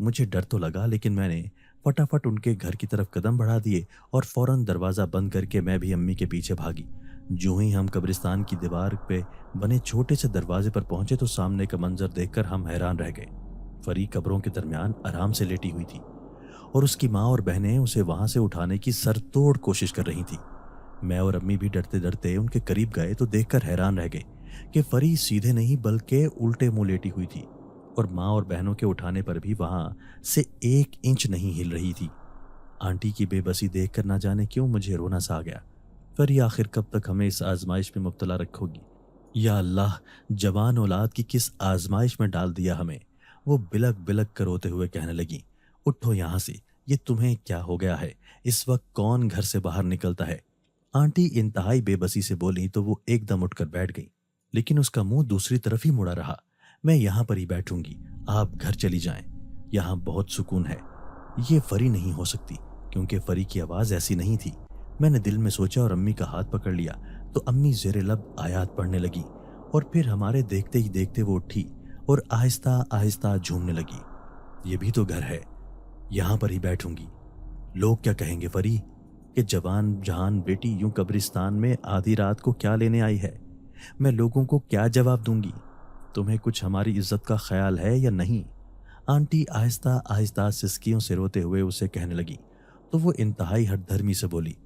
मुझे डर तो लगा, लेकिन मैंने फटाफट उनके घर की तरफ कदम बढ़ा दिए और फौरन दरवाज़ा बंद करके मैं भी अम्मी के पीछे भागी। जो ही हम कब्रिस्तान की दीवार पे बने छोटे से दरवाजे पर पहुंचे तो सामने का मंजर देखकर हम हैरान रह गए। फरी कब्रों के दरमियान आराम से लेटी हुई थी और उसकी माँ और बहनें उसे वहां से उठाने की सरतोड़ कोशिश कर रही थी। मैं और अम्मी भी डरते डरते उनके करीब गए तो देखकर हैरान रह गए कि फरी सीधे नहीं बल्कि उल्टे मुंह लेटी हुई थी और माँ और बहनों के उठाने पर भी वहां से 1 इंच नहीं हिल रही थी। आंटी की बेबसी देखकर ना जाने क्यों मुझे रोना सा आ गया। फरी आखिर कब तक हमें इस आजमाइश में मुब्तला रखोगी? या अल्लाह, जवान औलाद की किस आजमाइश में डाल दिया हमें। वो बिलक बिलक कर रोते हुए कहने लगी, उठो यहाँ से, ये तुम्हें क्या हो गया है? इस वक्त कौन घर से बाहर निकलता है? आंटी इंतहाई बेबसी से बोली तो वो एकदम उठकर बैठ गई, लेकिन उसका मुंह दूसरी तरफ ही मुड़ा रहा। मैं यहाँ पर ही बैठूंगी, आप घर चली जाएं, यहाँ बहुत सुकून है। ये फरी नहीं हो सकती, क्योंकि फरी की आवाज़ ऐसी नहीं थी। मैंने दिल में सोचा और अम्मी का हाथ पकड़ लिया तो अम्मी ज़ेरे लब आयात पढ़ने लगी और फिर हमारे देखते ही देखते वो उठी और आहिस्ता आहिस्ता झूमने लगी। ये भी तो घर है, यहाँ पर ही बैठूंगी। लोग क्या कहेंगे फरी कि जवान जहान बेटी यूं कब्रिस्तान में आधी रात को क्या लेने आई है? मैं लोगों को क्या जवाब दूंगी? तुम्हें कुछ हमारी इज्जत का ख्याल है या नहीं? आंटी आहिस्ता आहिस्ता सिसकियों से रोते हुए उसे कहने लगी तो वो इंतहाई हठधर्मी से बोली,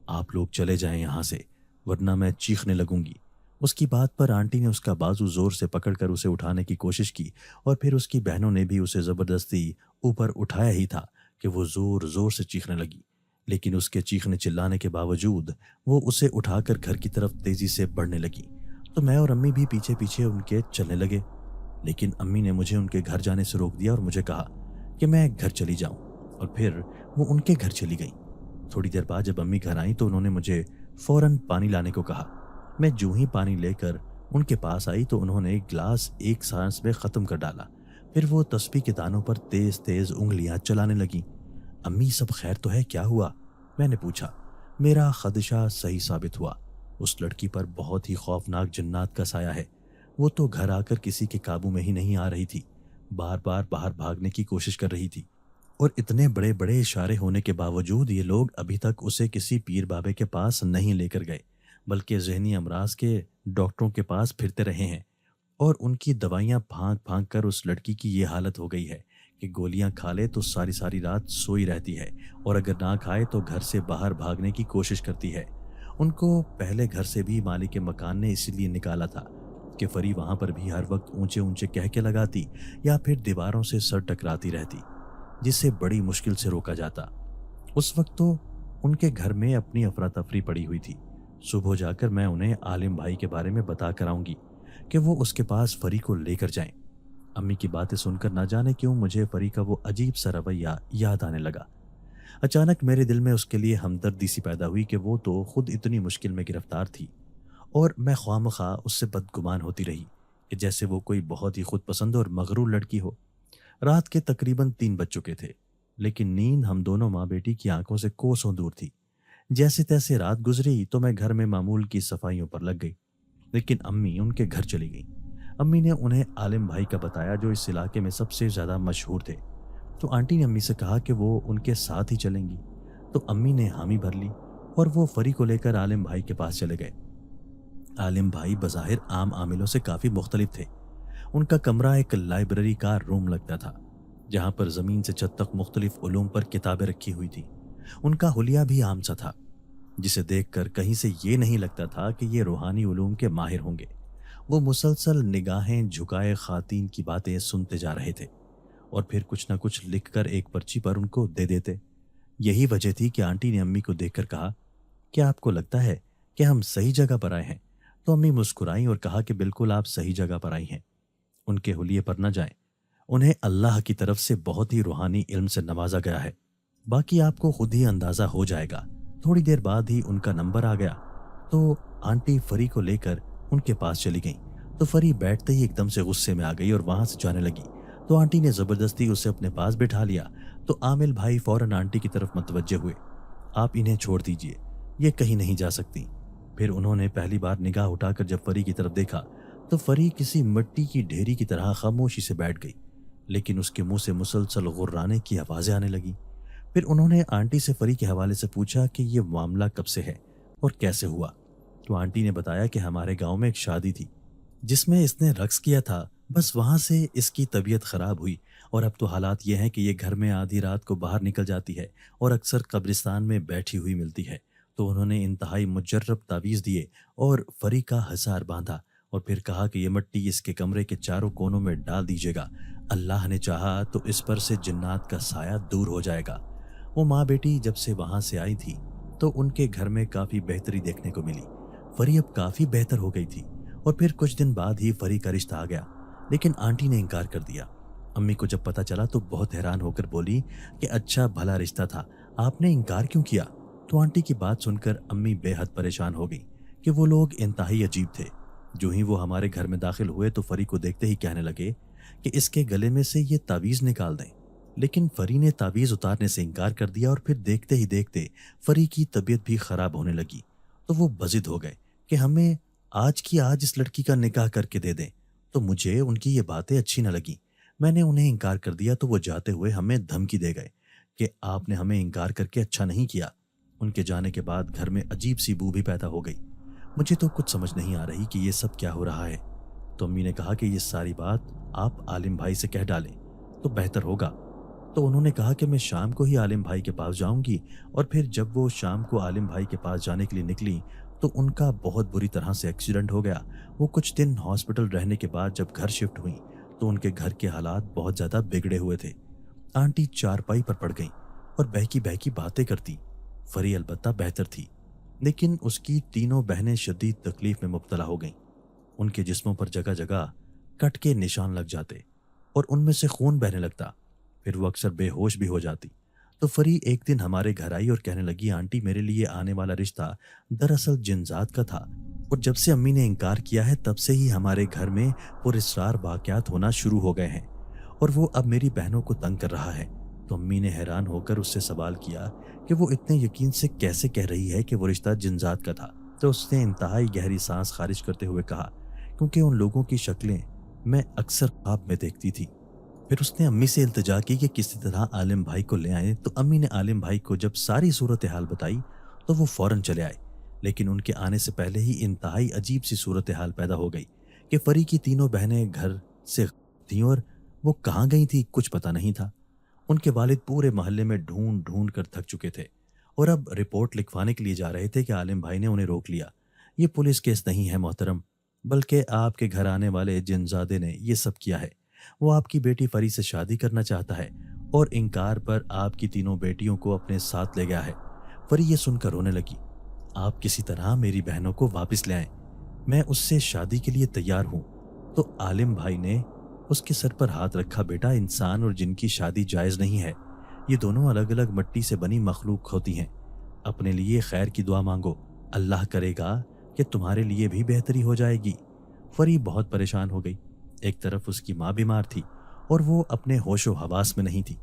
आप लोग चले जाएं यहाँ से, वरना मैं चीखने लगूंगी। उसकी बात पर आंटी ने उसका बाजू जोर से पकड़कर उसे उठाने की कोशिश की और फिर उसकी बहनों ने भी उसे जबरदस्ती ऊपर उठाया ही था कि वो जोर जोर से चीखने लगी। लेकिन उसके चीखने चिल्लाने के बावजूद वो उसे उठाकर घर की तरफ तेजी से बढ़ने लगी। तो मैं और अम्मी भी पीछे पीछे उनके चलने लगे, लेकिन अम्मी ने मुझे उनके घर जाने से रोक दिया और मुझे कहा कि मैं घर चली जाऊं, और फिर वो उनके घर चली गई। थोड़ी देर बाद जब अम्मी घर आई तो उन्होंने मुझे फौरन पानी लाने को कहा। मैं जो ही पानी लेकर उनके पास आई तो उन्होंने एक गिलास एक सांस में ख़त्म कर डाला। फिर वो तस्बीह के दानों पर तेज तेज उंगलियां चलाने लगी। अम्मी, सब खैर तो है? क्या हुआ? मैंने पूछा। मेरा खदशा सही साबित हुआ। उस लड़की पर बहुत ही खौफनाक जन्नात का साया है। वो तो घर आकर किसी के काबू में ही नहीं आ रही थी, बार बार बाहर भागने की कोशिश कर रही थी, और इतने बड़े बड़े इशारे होने के बावजूद ये लोग अभी तक उसे किसी पीर बाबे के पास नहीं लेकर गए, बल्कि जहनी अमराज के डॉक्टरों के पास फिरते रहे हैं। और उनकी दवाइयाँ भांग भांग कर उस लड़की की ये हालत हो गई है कि गोलियां खा ले तो सारी सारी रात सोई रहती है, और अगर ना खाए तो घर से बाहर भागने की कोशिश करती है। ان کو پہلے گھر سے بھی مالک مکان نے اسی لیے نکالا تھا کہ فری وہاں پر بھی ہر وقت اونچے اونچے کہہ کے لگاتی یا پھر دیواروں سے سر ٹکراتی رہتی، جسے بڑی مشکل سے روکا جاتا۔ اس وقت تو ان کے گھر میں اپنی افراتفری پڑی ہوئی تھی۔ صبح جا کر میں انہیں عالم بھائی کے بارے میں بتا کر آؤں گی کہ وہ اس کے پاس فری کو لے کر جائیں۔ امی کی باتیں سن کر نہ جانے کیوں مجھے فری کا وہ عجیب سا رویہ یاد آنے لگا۔ اچانک میرے دل میں اس کے لیے ہمدردی سی پیدا ہوئی کہ وہ تو خود اتنی مشکل میں گرفتار تھی، اور میں خواہ اس سے بدگمان ہوتی رہی کہ جیسے وہ کوئی بہت ہی خود پسند اور مغرور لڑکی ہو۔ رات کے تقریباً 3 بج چکے تھے، لیکن نیند ہم دونوں ماں بیٹی کی آنکھوں سے کوسوں دور تھی۔ جیسے تیسے رات گزری تو میں گھر میں معمول کی صفائیوں پر لگ گئی، لیکن امی ان کے گھر چلی گئیں۔ امی نے انہیں عالم بھائی کا بتایا جو اس علاقے میں سب سے زیادہ مشہور تھے، تو آنٹی نے امی سے کہا کہ وہ ان کے ساتھ ہی چلیں گی، تو امی نے حامی بھر لی اور وہ فری کو لے کر عالم بھائی کے پاس چلے گئے۔ عالم بھائی بظاہر عام عاملوں سے کافی مختلف تھے۔ ان کا کمرہ ایک لائبریری کا روم لگتا تھا، جہاں پر زمین سے چھت تک مختلف علوم پر کتابیں رکھی ہوئی تھیں۔ ان کا حلیہ بھی عام سا تھا، جسے دیکھ کر کہیں سے یہ نہیں لگتا تھا کہ یہ روحانی علوم کے ماہر ہوں گے۔ وہ مسلسل نگاہیں جھکائے خواتین کی باتیں سنتے جا رہے تھے اور پھر کچھ نہ کچھ لکھ کر ایک پرچی پر ان کو دے دیتے۔ یہی وجہ تھی کہ آنٹی نے امی کو دیکھ کر کہا، کیا آپ کو لگتا ہے کہ ہم صحیح جگہ پر آئے ہیں؟ تو امی مسکرائیں اور کہا کہ بالکل آپ صحیح جگہ پر آئی ہیں۔ ان کے حلیے پر نہ جائیں، انہیں اللہ کی طرف سے بہت ہی روحانی علم سے نوازا گیا ہے، باقی آپ کو خود ہی اندازہ ہو جائے گا۔ تھوڑی دیر بعد ہی ان کا نمبر آ گیا تو آنٹی فری کو لے کر ان کے پاس چلی گئیں۔ تو فری بیٹھتے ہی ایک دم سے غصے میں آ گئی اور وہاں سے جانے لگی، تو آنٹی نے زبردستی اسے اپنے پاس بٹھا لیا۔ تو عامل بھائی فوراً آنٹی کی طرف متوجہ ہوئے، آپ انہیں چھوڑ دیجئے، یہ کہیں نہیں جا سکتی۔ پھر انہوں نے پہلی بار نگاہ اٹھا کر جب فری کی طرف دیکھا تو فری کسی مٹی کی ڈھیری کی طرح خاموشی سے بیٹھ گئی، لیکن اس کے منہ سے مسلسل غرانے کی آوازیں آنے لگیں۔ پھر انہوں نے آنٹی سے فری کے حوالے سے پوچھا کہ یہ معاملہ کب سے ہے اور کیسے ہوا؟ تو آنٹی نے بتایا کہ ہمارے گاؤں میں ایک شادی تھی جس میں اس نے رقص کیا تھا، بس وہاں سے اس کی طبیعت خراب ہوئی، اور اب تو حالات یہ ہیں کہ یہ گھر میں آدھی رات کو باہر نکل جاتی ہے اور اکثر قبرستان میں بیٹھی ہوئی ملتی ہے۔ تو انہوں نے انتہائی مجرب تعویذ دیے اور فری کا ہزار باندھا اور پھر کہا کہ یہ مٹی اس کے کمرے کے چاروں کونوں میں ڈال دیجیے گا، اللہ نے چاہا تو اس پر سے جنات کا سایہ دور ہو جائے گا۔ وہ ماں بیٹی جب سے وہاں سے آئی تھی تو ان کے گھر میں کافی بہتری دیکھنے کو ملی۔ فری اب کافی بہتر ہو گئی تھی اور پھر کچھ دن بعد ہی فری کا رشتہ آ گیا، لیکن آنٹی نے انکار کر دیا۔ امی کو جب پتہ چلا تو بہت حیران ہو کر بولی کہ اچھا بھلا رشتہ تھا، آپ نے انکار کیوں کیا؟ تو آنٹی کی بات سن کر امی بے حد پریشان ہو گئی کہ وہ لوگ انتہائی عجیب تھے۔ جو ہی وہ ہمارے گھر میں داخل ہوئے تو فری کو دیکھتے ہی کہنے لگے کہ اس کے گلے میں سے یہ تعویذ نکال دیں، لیکن فری نے تعویذ اتارنے سے انکار کر دیا اور پھر دیکھتے ہی دیکھتے فری کی طبیعت بھی خراب ہونے لگی۔ تو وہ بضد ہو گئے کہ ہمیں آج کی آج اس لڑکی کا نکاح کر کے دے دیں۔ تو مجھے ان کی یہ باتیں اچھی نہ لگیں، میں نے انہیں انکار کر دیا تو وہ جاتے ہوئے ہمیں دھمکی دے گئے کہ آپ نے ہمیں انکار کر کے اچھا نہیں کیا۔ ان کے جانے کے بعد گھر میں عجیب سی بو بھی پیدا ہو گئی۔ مجھے تو کچھ سمجھ نہیں آ رہی کہ یہ سب کیا ہو رہا ہے۔ تو امی نے کہا کہ یہ ساری بات آپ عالم بھائی سے کہہ ڈالیں تو بہتر ہوگا۔ تو انہوں نے کہا کہ میں شام کو ہی عالم بھائی کے پاس جاؤں گی، اور پھر جب وہ شام کو عالم بھائی کے پاس جانے کے لیے نکلی تو ان کا بہت بری طرح سے ایکسیڈنٹ ہو گیا۔ وہ کچھ دن ہاسپٹل رہنے کے بعد جب گھر شفٹ ہوئیں تو ان کے گھر کے حالات بہت زیادہ بگڑے ہوئے تھے۔ آنٹی چارپائی پر پڑ گئیں اور بہکی بہکی باتیں کرتی۔ فری البتہ بہتر تھی، لیکن اس کی تینوں بہنیں شدید تکلیف میں مبتلا ہو گئیں۔ ان کے جسموں پر جگہ جگہ کٹ کے نشان لگ جاتے اور ان میں سے خون بہنے لگتا، پھر وہ اکثر بے ہوش بھی ہو جاتی۔ تو فری ایک دن ہمارے گھر آئی اور کہنے لگی، آنٹی میرے لیے آنے والا رشتہ دراصل جنزات کا تھا، اور جب سے امی نے انکار کیا ہے تب سے ہی ہمارے گھر میں پراسرار واقعات ہونا شروع ہو گئے ہیں، اور وہ اب میری بہنوں کو تنگ کر رہا ہے۔ تو امی نے حیران ہو کر اس سے سوال کیا کہ وہ اتنے یقین سے کیسے کہہ رہی ہے کہ وہ رشتہ جنزات کا تھا؟ تو اس نے انتہائی گہری سانس خارج کرتے ہوئے کہا، کیونکہ ان لوگوں کی شکلیں میں اکثر خواب میں دیکھتی تھی۔ پھر اس نے امی سے التجا کی کہ کسی طرح عالم بھائی کو لے آئیں، تو امی نے عالم بھائی کو جب ساری صورتحال بتائی تو وہ فوراً چلے آئے، لیکن ان کے آنے سے پہلے ہی انتہائی عجیب سی صورتحال پیدا ہو گئی کہ فری کی تینوں بہنیں گھر سے تھیں اور وہ کہاں گئی تھی کچھ پتہ نہیں تھا۔ ان کے والد پورے محلے میں ڈھونڈ ڈھونڈ کر تھک چکے تھے और अब रिपोर्ट लिखवाने के लिए जा रहे थे कि आलिम भाई ने उन्हें रोक लिया। ये पुलिस केस नहीं है मोहतरम, बल्कि आपके घर आने वाले जिनजादे ने ये सब किया है। वो आपकी बेटी फरी से शादी करना चाहता है और इनकार पर आपकी तीनों बेटियों को अपने साथ ले गया है। फरी ये सुनकर रोने लगी। आप किसी तरह मेरी बहनों को वापस ले आएं, मैं उससे शादी के लिए तैयार हूँ। तो आलिम भाई ने उसके सर पर हाथ रखा। बेटा, इंसान और जिन की शादी जायज़ नहीं है। ये दोनों अलग अलग मिट्टी से बनी मखलूक होती हैं। अपने लिए खैर की दुआ मांगो, अल्लाह करेगा कि तुम्हारे लिए भी बेहतरी हो जाएगी। फरी बहुत परेशान हो गई। एक तरफ उसकी माँ बीमार थी और वो अपने होशो हवास में नहीं थी,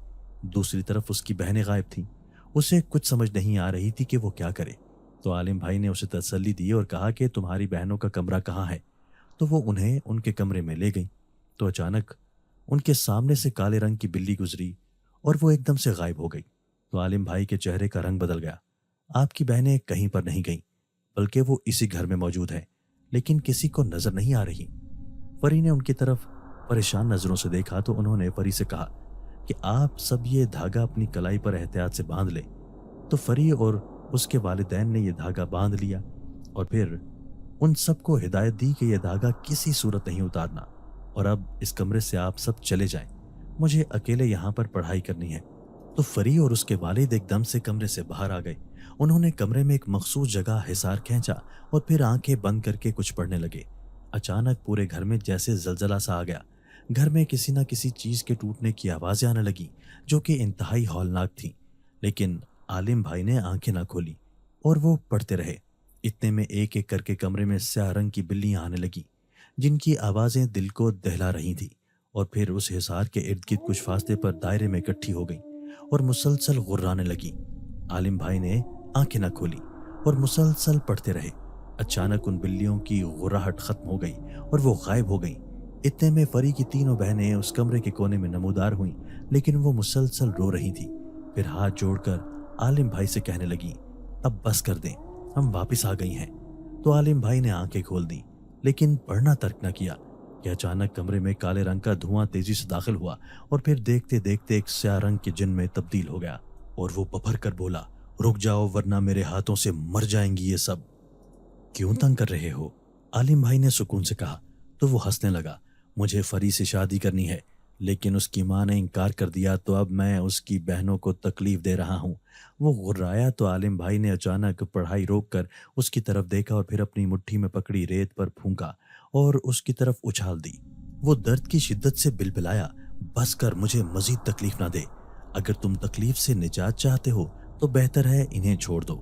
दूसरी तरफ उसकी बहनें गायब थीं। उसे कुछ समझ नहीं आ रही थी कि वो क्या करे। तो आलिम भाई ने उसे तसल्ली दी और कहा कि तुम्हारी बहनों का कमरा कहाँ है। तो वो उन्हें उनके कमरे में ले गई। तो अचानक उनके सामने से काले रंग की बिल्ली गुजरी और वो एकदम से गायब हो गई। तो आलिम भाई के चेहरे का रंग बदल गया। आपकी बहनें कहीं पर नहीं गईं, बल्कि वो इसी घर में मौजूद है, लेकिन किसी को नजर नहीं आ रही। फरी ने उनकी तरफ परेशान नजरों से देखा तो उन्होंने फरी से कहा कि आप सब ये धागा अपनी कलाई पर एहतियात से बांध ले। तो फरी और उसके वालिदैन ने यह धागा बांध लिया और फिर उन सबको हिदायत दी कि यह धागा किसी सूरत नहीं उतारना और अब इस कमरे से आप सब चले जाएं, मुझे अकेले यहाँ पर पढ़ाई करनी है। तो फरी और उसके वालिद एकदम से कमरे से बाहर आ गए। उन्होंने कमरे में एक मखसूस जगह हिसार खींचा और फिर आंखें बंद करके कुछ पढ़ने लगे। अचानक पूरे घर में जैसे जलजला सा आ गया। घर में किसी न किसी चीज के टूटने की आवाजें आने लगी जो कि इंतहाई हौलनाक थी। लेकिन आलिम भाई ने आंखें ना खोली और वो पढ़ते रहे। इतने में एक एक करके कमरे में स्याह रंग की बिल्लियां आने लगी, जिनकी आवाजें दिल को दहला रही थी। और फिर उस हिसार के इर्द गिर्द कुछ फासले पर दायरे में इकट्ठी हो गई और मुसलसल गुर्राने लगी। आलिम भाई ने आंखें न खोली और मुसलसल पढ़ते रहे। अचानक उन बिल्लियों की गुर्राहट खत्म हो गई और वो गायब हो गईं। इतने में फरी की तीनों बहनें उस कमरे के कोने में नमूदार हुईं, लेकिन वो मुसलसल रो रही थी। फिर हाथ जोड़कर आलिम भाई से कहने लगी, अब बस कर दें, हम वापस आ गई हैं। तो आलिम भाई ने आंखें खोल दी, लेकिन पढ़ना तर्क न किया कि अचानक कमरे में काले रंग का धुआं तेजी से दाखिल हुआ और फिर देखते देखते एक स्याह रंग के जिन में तब्दील हो गया और वो बफर कर बोला, रुक जाओ वरना मेरे हाथों से मर जाएंगी ये सब। क्यों तंग कर रहे हो? आलिम भाई ने सुकून से कहा। तो वो हंसने लगा, मुझे फरी से शादी करनी है, लेकिन उसकी माँ ने इनकार कर दिया, तो अब मैं उसकी बहनों को तकलीफ दे रहा हूँ। वो गुर्राया तो आलिम भाई ने अचानक पढ़ाई रोककर उसकी तरफ देखा और फिर अपनी मुट्ठी में पकड़ी रेत पर फूंका और उसकी तरफ उछाल दी। वो दर्द की शिद्दत से बिलबिलाया, बस कर, मुझे मजीद तकलीफ ना दे। अगर तुम तकलीफ से निजात चाहते हो तो बेहतर है इन्हें छोड़ दो।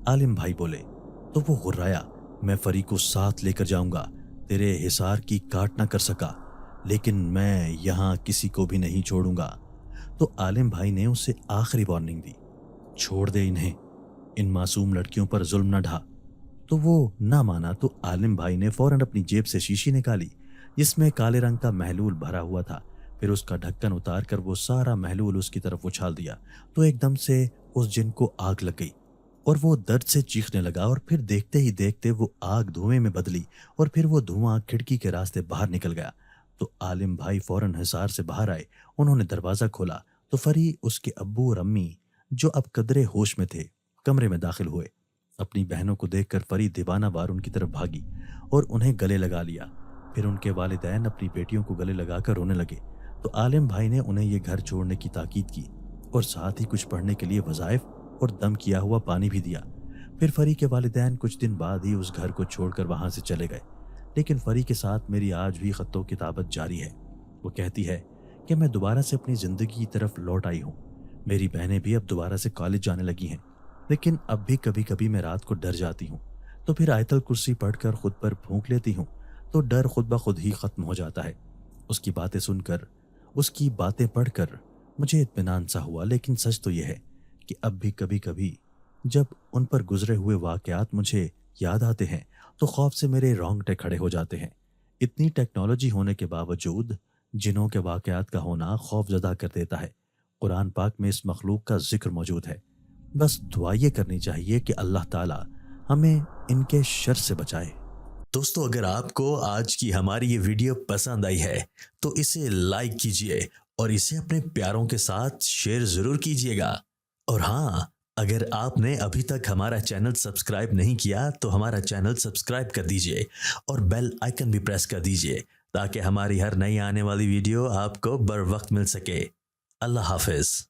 आलिम भाई बोले। तो वो गुर्राया, मैं फरी को साथ लेकर जाऊंगा, तेरे हिसार की काट ना कर सका, लेकिन मैं यहाँ किसी को भी नहीं छोड़ूंगा। तो आलिम भाई ने उसे आखिरी वार्निंग दी, छोड़ दे इन्हें, इन मासूम लड़कियों पर जुल्म न ढा। तो वो ना माना तो आलिम भाई ने फौरन अपनी जेब से शीशी निकाली जिसमें काले रंग का महलूल भरा हुआ था। फिर उसका ढक्कन उतार कर वो सारा महलूल उसकी तरफ उछाल दिया तो एकदम से उस जिन को आग लग गई और वो दर्द से चीखने लगा और फिर देखते ही देखते वो आग धुएं में बदली और फिर वो धुआं खिड़की के रास्ते बाहर निकल गया। तो आलिम भाई फौरन हिसार से बाहर आए। उन्होंने दरवाज़ा खोला तो फरी, उसके अब्बू और अम्मी जो अब कदरे होश में थे, कमरे में दाखिल हुए। अपनी बहनों को देखकर फरी दीवाना वार उनकी तरफ भागी और उन्हें गले लगा लिया। फिर उनके वालिदैन अपनी बेटियों को गले लगाकर रोने लगे। तो आलिम भाई ने उन्हें ये घर छोड़ने की ताकीद की और साथ ही कुछ पढ़ने के लिए वज़ाइफ और दम किया हुआ पानी भी दिया। फिर फरी के वालिदैन कुछ दिन बाद ही उस घर को छोड़कर वहां से चले गए। लेकिन फरी के साथ मेरी आज भी खत्तो किताबत जारी है। वो कहती है कि मैं दोबारा से अपनी ज़िंदगी की तरफ लौट आई हूँ। मेरी बहनें भी अब दोबारा से कॉलेज जाने लगी हैं, लेकिन अब भी कभी कभी मैं रात को डर जाती हूँ तो फिर आयतल कुर्सी पढ़कर खुद पर फूंक लेती हूँ तो डर खुद ब खुद ही ख़त्म हो जाता है। उसकी बातें सुनकर, उसकी बातें पढ़कर मुझे इत्मीनान सा हुआ। लेकिन सच तो यह है कि अब भी कभी कभी जब उन पर गुजरे हुए वाक़यात मुझे याद आते हैं तो खौफ से मेरे रोंगटे खड़े हो जाते हैं। इतनी टेक्नोलॉजी होने के बावजूद जिनों के वाक़यात का होना खौफजदा कर देता है। कुरान पाक में इस मखलूक का जिक्र मौजूद है। बस दुआ ये करनी चाहिए कि अल्लाह ताला हमें इनके शर से बचाए। दोस्तों, अगर आपको आज की हमारी ये वीडियो पसंद आई है तो इसे लाइक कीजिए और इसे अपने प्यारों के साथ शेयर ज़रूर कीजिएगा। और हाँ, اگر آپ نے ابھی تک ہمارا چینل سبسکرائب نہیں کیا تو ہمارا چینل سبسکرائب کر دیجئے اور بیل آئیکن بھی پریس کر دیجئے تاکہ ہماری ہر نئی آنے والی ویڈیو آپ کو بر وقت مل سکے۔ اللہ حافظ۔